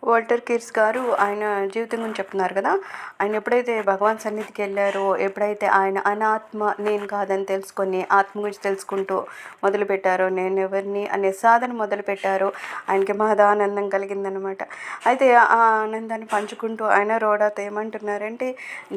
Walter కీర్స్ గారు ఆయన జీవితం గురించి చెప్తున్నారు కదా. ఆయన ఎప్పుడైతే భగవాన్ సన్నిధికి వెళ్ళారో, ఎప్పుడైతే ఆయన అనాత్మ నేను కాదని తెలుసుకొని ఆత్మ గురించి తెలుసుకుంటూ మొదలుపెట్టారో, నేను ఎవరిని అనే సాధన మొదలుపెట్టారో, ఆయనకి మహదానందం కలిగిందనమాట. అయితే ఆ ఆనందాన్ని పంచుకుంటూ ఆయన రోడాతో ఏమంటున్నారంటే,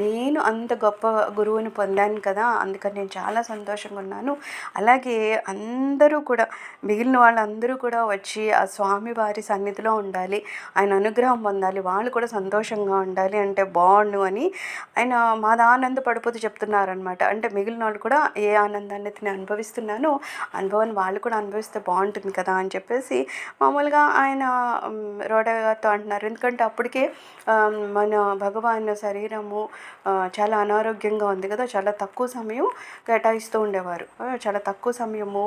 నేను అంత గొప్ప గురువుని పొందాను కదా, అందుకని నేను చాలా సంతోషంగా ఉన్నాను. అలాగే అందరూ కూడా, మిగిలిన వాళ్ళందరూ కూడా వచ్చి ఆ స్వామి వారి సన్నిధిలో ఉండాలి, ఆయన అనుగ్రహం పొందాలి, వాళ్ళు కూడా సంతోషంగా ఉండాలి అంటే బాగుండు అని ఆయన మాదానంద పడిపోతూ చెప్తున్నారనమాట. అంటే మిగిలిన వాళ్ళు కూడా ఏ ఆనందాన్ని అయితే నేను అనుభవిస్తున్నానో అనుభవాన్ని వాళ్ళు కూడా అనుభవిస్తే బాగుంటుంది కదా అని చెప్పేసి మామూలుగా ఆయన రోడా గారితో అంటున్నారు. ఎందుకంటే అప్పటికే మన భగవాన్ శరీరము చాలా అనారోగ్యంగా ఉంది కదా, చాలా తక్కువ సమయం కేటాయిస్తూ ఉండేవారు, చాలా తక్కువ సమయము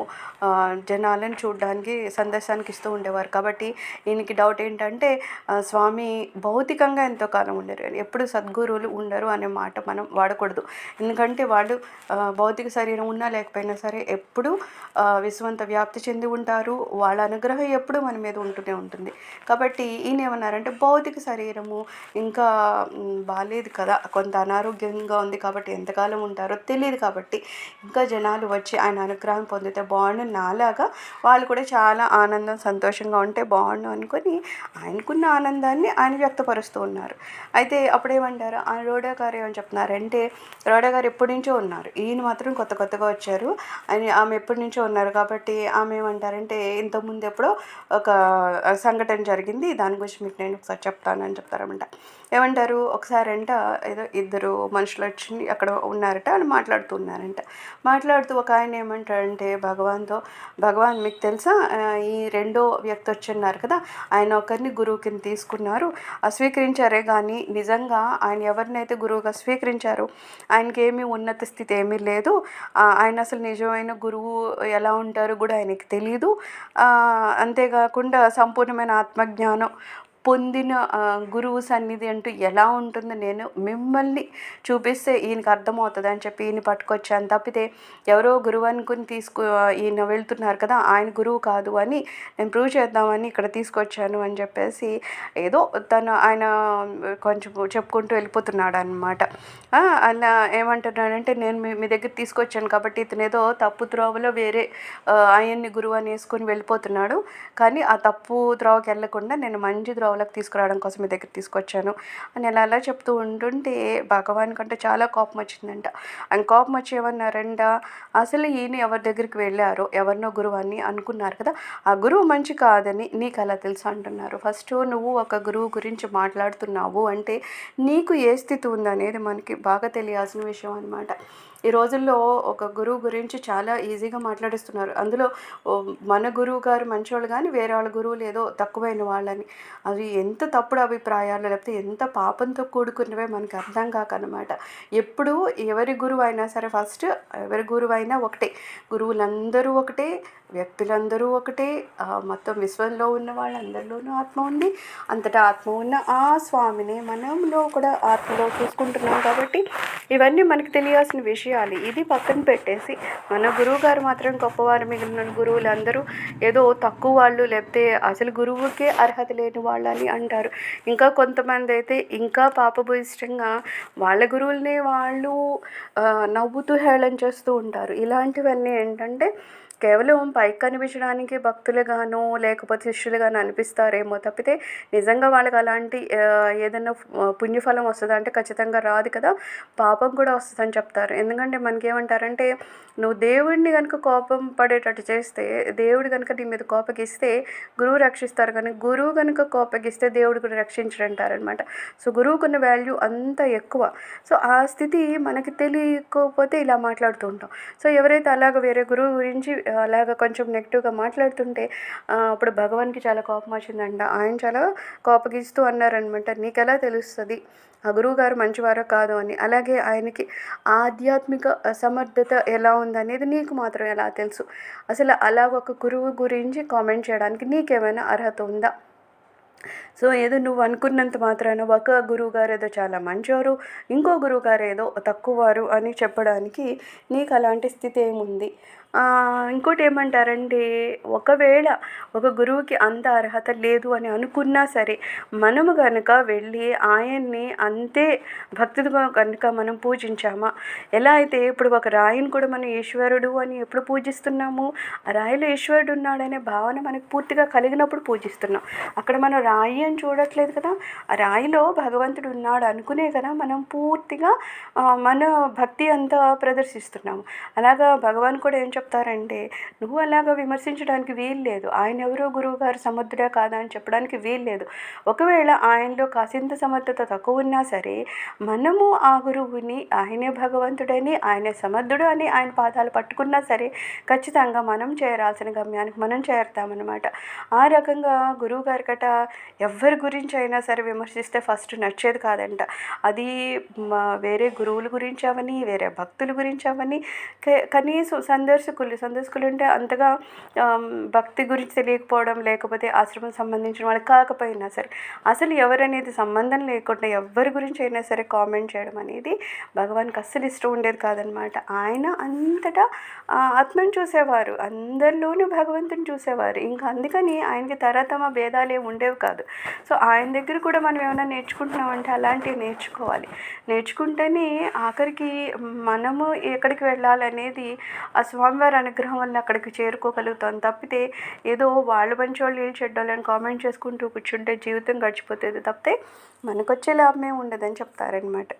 జనాలను చూడడానికి సందేశానికి ఇస్తూ ఉండేవారు. కాబట్టి ఈయనకి డౌట్ ఏంటంటే స్వామి భౌతికంగా ఎంతో కాలం ఉండరు, ఎప్పుడు సద్గురువులు ఉండరు అనే మాట మనం వాడకూడదు. ఎందుకంటే వాళ్ళు భౌతిక శరీరం ఉన్నా లేకపోయినా సరే ఎప్పుడు విశ్వంత వ్యాప్తి చెంది ఉంటారు, వాళ్ళ అనుగ్రహం ఎప్పుడు మన మీద ఉంటూనే ఉంటుంది. కాబట్టి ఈయన ఏమన్నారంటే భౌతిక శరీరము ఇంకా బాగాలేదు కదా, కొంత అనారోగ్యంగా ఉంది కాబట్టి ఎంతకాలం ఉంటారో తెలియదు, కాబట్టి ఇంకా జనాలు వచ్చి ఆయన అనుగ్రహం పొందితే బాగుండు, నాలాగా వాళ్ళు కూడా చాలా ఆనందం సంతోషంగా ఉంటే బాగుండు అనుకొని ఆయనకున్న ఆనందాన్ని ఆయన వ్యక్తపరుస్తూ ఉన్నారు. అయితే అప్పుడేమంటారు ఆ రోడా గారు ఏమని చెప్తున్నారంటే, రోడా గారు ఎప్పటి నుంచో ఉన్నారు, ఈయన మాత్రం కొత్తగా వచ్చారు అని, ఆమె ఎప్పటి నుంచో ఉన్నారు కాబట్టి ఆమె ఏమంటారంటే ఇంతకుముందు ఎప్పుడో ఒక సంఘటన జరిగింది, దాని గురించి మీకు నేను ఒకసారి చెప్తానని చెప్తారన్నమాట. ఏమంటారు, ఒకసారి అంట ఏదో ఇద్దరు మనుషులు వచ్చి అక్కడ ఉన్నారట అని మాట్లాడుతున్నారంట. మాట్లాడుతూ ఒక ఆయన ఏమంటాడంటే భగవాన్తో, భగవాన్ మీకు తెలుసా ఈ రెండో వ్యక్తి వచ్చి ఉన్నారు కదా, ఆయన ఒకరిని గురువు కింద తీసుకున్నారు, స్వీకరించారే కానీ నిజంగా ఆయన ఎవరినైతే గురువుగా స్వీకరించారో ఆయనకి ఏమీ ఉన్నత స్థితి ఏమీ లేదు, ఆయన అసలు నిజమైన గురువు ఎలా ఉంటారో కూడా ఆయనకి తెలియదు, అంతేకాకుండా సంపూర్ణమైన ఆత్మజ్ఞానం పొందిన గురువు సన్నిధి అంటూ ఎలా ఉంటుందో నేను మిమ్మల్ని చూపిస్తే ఈయనకి అర్థమవుతుంది అని చెప్పి ఈయన పట్టుకొచ్చాను, తప్పితే ఎవరో గురువు అనుకుని ఈయన వెళ్తున్నారు కదా, ఆయన గురువు కాదు అని నేను ప్రూవ్ చేద్దామని ఇక్కడ తీసుకొచ్చాను అని చెప్పేసి ఏదో ఆయన కొంచెం చెప్పుకుంటూ వెళ్ళిపోతున్నాడు అనమాట. అలా ఏమంటున్నాడంటే నేను మీ దగ్గర తీసుకొచ్చాను కాబట్టి ఇతను ఏదో తప్పు త్రోవలో వేరే ఆయన్ని గురువు అని వేసుకొని వెళ్ళిపోతున్నాడు, కానీ ఆ తప్పు త్రోవకి వెళ్ళకుండా నేను మంచి త్రోవలోకి తీసుకురావడం కోసం మీ దగ్గర తీసుకొచ్చాను అని అలా చెప్తూ ఉంటుంటే భగవాన్ కంటే చాలా కోపం వచ్చిందంట. ఆయన కోపం వచ్చి ఏమన్నారంట, అసలు ఈయన ఎవరి దగ్గరికి వెళ్ళారో ఎవరినో గురువు అని అనుకున్నారు కదా, ఆ గురువు మంచి కాదని నీకు అలా తెలుసు అంటున్నారు. ఫస్ట్ నువ్వు ఒక గురువు గురించి మాట్లాడుతున్నావు అంటే నీకు ఏ స్థితి ఉందనేది మనకి బాగా తెలియాల్సిన విషయం అనమాట. ఈ రోజుల్లో ఒక గురువు గురించి చాలా ఈజీగా మాట్లాడిస్తున్నారు, అందులో మన గురువు గారు మంచివాళ్ళు కానీ వేరే వాళ్ళ గురువులు ఏదో తక్కువైన వాళ్ళని, అవి ఎంత తప్పుడు అభిప్రాయాలు లేకపోతే ఎంత పాపంతో కూడుకున్నవే మనకు అర్థం కాకనమాట. ఎప్పుడు ఎవరి గురువు అయినా సరే ఫస్ట్ ఎవరి గురువు అయినా ఒకటే, గురువులందరూ ఒకటే, వ్యక్తులందరూ ఒకటే, మొత్తం విశ్వంలో ఉన్న వాళ్ళందరిలోనూ ఆత్మ ఉంది, అంతటా ఆత్మ ఉన్న ఆ స్వామిని మనంలో కూడా ఆత్మలో చూసుకుంటున్నాం. కాబట్టి ఇవన్నీ మనకు తెలియాల్సిన విషయాలు. ఇది పక్కన పెట్టేసి మన గురువు గారు మాత్రం గొప్పవారు, మిగిలిన గురువులు అందరూ ఏదో తక్కువ వాళ్ళు లేకపోతే అసలు గురువుకే అర్హత లేని వాళ్ళని అంటారు. ఇంకా కొంతమంది అయితే ఇంకా పాపభూయిష్టంగా వాళ్ళ గురువుల్ని వాళ్ళు నవ్వుతూ హేళన చేస్తూ ఉంటారు. ఇలాంటివన్నీ ఏంటంటే కేవలం పైకి కనిపించడానికి భక్తులుగానో లేకపోతే శిష్యులుగానో అనిపిస్తారేమో తప్పితే నిజంగా వాళ్ళకి అలాంటి ఏదైనా పుణ్యఫలం వస్తుందా అంటే ఖచ్చితంగా రాదు కదా, పాపం కూడా వస్తుందని చెప్తారు. ఎందుకంటే మనకేమంటారంటే నువ్వు దేవుడిని కనుక కోపం పడేటట్టు చేస్తే, దేవుడు కనుక నీ మీద కోపగిస్తే గురువు రక్షిస్తారు, కానీ గురువు కనుక కోపగిస్తే దేవుడు కూడా రక్షించడంటారనమాట. సో గురువుకున్న వాల్యూ అంత ఎక్కువ. సో ఆ స్థితి మనకి తెలియకపోతే ఇలా మాట్లాడుతూ ఉంటాం. సో ఎవరైతే అలాగ వేరే గురువు గురించి అలాగ కొంచెం నెగిటివ్గా మాట్లాడుతుంటే అప్పుడు భగవాన్కి చాలా కోపం వచ్చిందంట. ఆయన చాలా కోపగిస్తూ అన్నారనమాట, నీకు ఎలా తెలుస్తుంది ఆ గురువు గారు మంచివారో కాదు అని, అలాగే ఆయనకి ఆధ్యాత్మిక సమర్థత ఎలా ఉందనేది నీకు మాత్రం ఎలా తెలుసు, అసలు అలాగ ఒక గురువు గురించి కామెంట్ చేయడానికి నీకేమైనా అర్హత ఉందా? సో ఏదో నువ్వు అనుకున్నంత మాత్రాన ఒక గురువుగారు ఏదో చాలా మంచివారు, ఇంకో గురువుగారు ఏదో తక్కువవారు అని చెప్పడానికి నీకు అలాంటి స్థితి ఏముంది? ఇంకోటి ఏమంటారంటే, ఒకవేళ ఒక గురువుకి అంత అర్హత లేదు అని అనుకున్నా సరే, మనము గనుక వెళ్ళి ఆయన్ని అంతే భక్తిగా కనుక మనం పూజించామా, ఎలా అయితే ఇప్పుడు ఒక రాయిని కూడా మనం ఈశ్వరుడు అని ఎప్పుడు పూజిస్తున్నాము, ఆ రాయిలో ఈశ్వరుడు ఉన్నాడనే భావన మనకు పూర్తిగా కలిగినప్పుడు పూజిస్తున్నాం. అక్కడ మనం రాయి అని చూడట్లేదు కదా, ఆ రాయిలో భగవంతుడు ఉన్నాడు అనుకునే కదా మనం పూర్తిగా మన భక్తి అంతా ప్రదర్శిస్తున్నాము. అలాగా భగవాన్ కూడా ఏం చెప్తారంటే, నువ్వు అలాగా విమర్శించడానికి వీలు లేదు. ఆయన ఎవరో గురువు గారు సమర్థుడా కాదా అని చెప్పడానికి వీలు లేదు. ఒకవేళ ఆయనలో కాసింత సమర్థత తక్కువ ఉన్నా సరే, మనము ఆ గురువుని ఆయనే భగవంతుడని, ఆయనే సమర్థుడు అని ఆయన పాదాలు పట్టుకున్నా సరే, ఖచ్చితంగా మనం చేరాల్సిన గమ్యానికి మనం చేరుతామన్నమాట. ఆ రకంగా గురువు గారి గట ఎవరి గురించి అయినా సరే విమర్శిస్తే ఫస్ట్ నచ్చేది కాదంట. అది వేరే గురువుల గురించి అవని, వేరే భక్తుల గురించి అవని, కనీసం సందర్శకులు అంటే అంతగా భక్తి గురించి తెలియకపోవడం, లేకపోతే ఆశ్రమం సంబంధించిన వాళ్ళు కాకపోయినా సరే, అసలు ఎవరనేది సంబంధం లేకుండా ఎవరి గురించి అయినా సరే కామెంట్ చేయడం అనేది భగవాన్కి అస్సలు ఇష్టం ఉండేది కాదనమాట. ఆయన అంతటా ఆత్మను చూసేవారు, అందరిలోనూ భగవంతుని చూసేవారు. ఇంకా అందుకని ఆయనకి తరతమ భేదాలు ఏమి ఉండేవి కాదు. సో ఆయన దగ్గర కూడా మనం ఏమైనా నేర్చుకుంటున్నామంటే అలాంటివి నేర్చుకుంటేనే ఆఖరికి మనము ఎక్కడికి వెళ్ళాలనేది ఆ స్వామివారి అనుగ్రహం వల్ల అక్కడికి చేరుకోగలుగుతాం. తప్పితే ఏదో వాళ్ళు మంచోళ్ళు వీళ్ళు చెడ్డోళ్ళు అని కామెంట్ చేసుకుంటూ కూర్చుంటే జీవితం గడిచిపోతుంది తప్పితే మనకొచ్చే లాభమే ఉండదని చెప్తారనమాట.